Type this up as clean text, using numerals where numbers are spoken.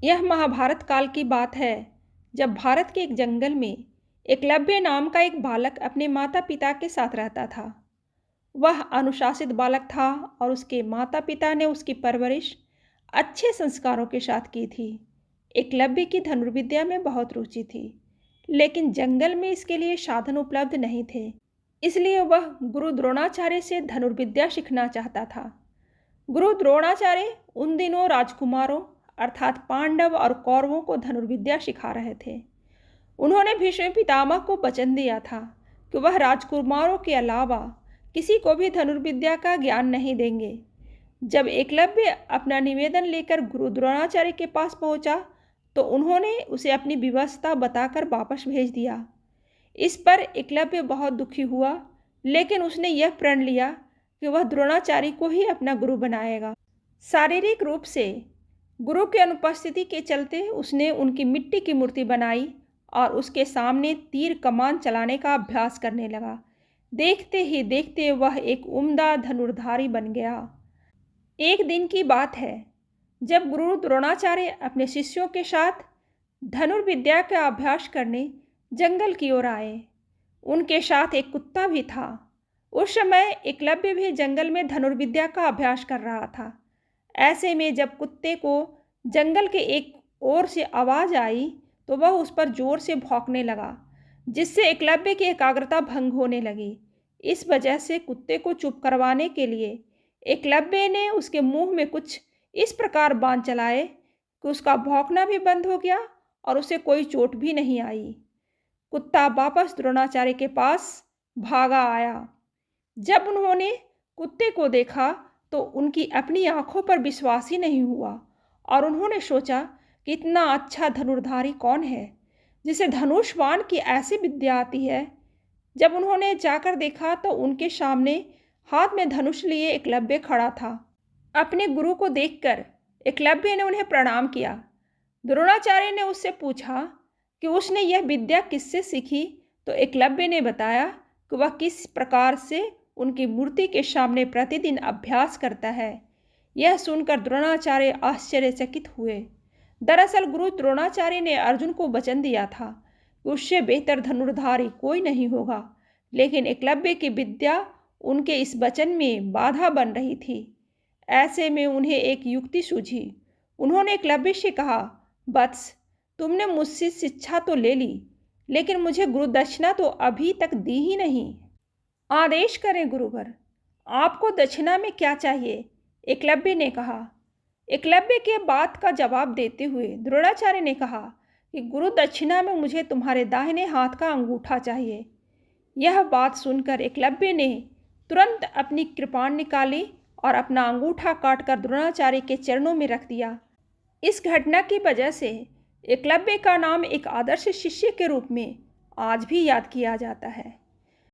यह महाभारत काल की बात है, जब भारत के एक जंगल में एकलव्य नाम का एक बालक अपने माता पिता के साथ रहता था। वह अनुशासित बालक था और उसके माता पिता ने उसकी परवरिश अच्छे संस्कारों के साथ की थी। एकलव्य की धनुर्विद्या में बहुत रुचि थी, लेकिन जंगल में इसके लिए साधन उपलब्ध नहीं थे। इसलिए वह गुरु द्रोणाचार्य से धनुर्विद्या सीखना चाहता था। गुरु द्रोणाचार्य उन दिनों राजकुमारों अर्थात पांडव और कौरवों को धनुर्विद्या सिखा रहे थे। उन्होंने भीष्म पितामह को वचन दिया था कि वह राजकुमारों के अलावा किसी को भी धनुर्विद्या का ज्ञान नहीं देंगे। जब एकलव्य अपना निवेदन लेकर गुरु द्रोणाचार्य के पास पहुंचा, तो उन्होंने उसे अपनी विवशता बताकर वापस भेज दिया। इस पर एकलव्य बहुत दुखी हुआ, लेकिन उसने यह प्रण लिया कि वह द्रोणाचार्य को ही अपना गुरु बनाएगा। शारीरिक रूप से गुरु की अनुपस्थिति के चलते उसने उनकी मिट्टी की मूर्ति बनाई और उसके सामने तीर कमान चलाने का अभ्यास करने लगा। देखते ही देखते वह एक उम्दा धनुर्धारी बन गया। एक दिन की बात है, जब गुरु द्रोणाचार्य अपने शिष्यों के साथ धनुर्विद्या का अभ्यास करने जंगल की ओर आए। उनके साथ एक कुत्ता भी था। उस समय एकलव्य भी जंगल में धनुर्विद्या का अभ्यास कर रहा था। ऐसे में जब कुत्ते को जंगल के एक ओर से आवाज़ आई, तो वह उस पर जोर से भौंकने लगा, जिससे एकलव्य की एकाग्रता भंग होने लगी। इस वजह से कुत्ते को चुप करवाने के लिए एकलव्य ने उसके मुंह में कुछ इस प्रकार बाण चलाए कि उसका भौंकना भी बंद हो गया और उसे कोई चोट भी नहीं आई। कुत्ता वापस द्रोणाचार्य के पास भागा आया। जब उन्होंने कुत्ते को देखा, तो उनकी अपनी आंखों पर विश्वास ही नहीं हुआ और उन्होंने सोचा कि इतना अच्छा धनुर्धारी कौन है जिसे धनुष बाण की ऐसी विद्या आती है। जब उन्होंने जाकर देखा, तो उनके सामने हाथ में धनुष लिए एकलव्य खड़ा था। अपने गुरु को देखकर एकलव्य ने उन्हें प्रणाम किया। द्रोणाचार्य ने उससे पूछा कि उसने यह विद्या किससे सीखी, तो एकलव्य ने बताया कि वह किस प्रकार से उनकी मूर्ति के सामने प्रतिदिन अभ्यास करता है। यह सुनकर द्रोणाचार्य आश्चर्यचकित हुए। दरअसल गुरु द्रोणाचार्य ने अर्जुन को वचन दिया था कि उससे बेहतर धनुर्धारी कोई नहीं होगा, लेकिन एकलव्य की विद्या उनके इस वचन में बाधा बन रही थी। ऐसे में उन्हें एक युक्ति सूझी। उन्होंने एकलव्य से कहा, वत्स, तुमने मुझसे शिक्षा तो ले ली, लेकिन मुझे गुरुदक्षिणा तो अभी तक दी ही नहीं। आदेश करें गुरुवर, आपको दक्षिणा में क्या चाहिए? एकलव्य ने कहा। एकलव्य के बात का जवाब देते हुए द्रोणाचार्य ने कहा कि गुरु दक्षिणा में मुझे तुम्हारे दाहिने हाथ का अंगूठा चाहिए। यह बात सुनकर एकलव्य ने तुरंत अपनी कृपाण निकाली और अपना अंगूठा काटकर द्रोणाचार्य के चरणों में रख दिया। इस घटना की वजह से एकलव्य का नाम एक आदर्श शिष्य के रूप में आज भी याद किया जाता है।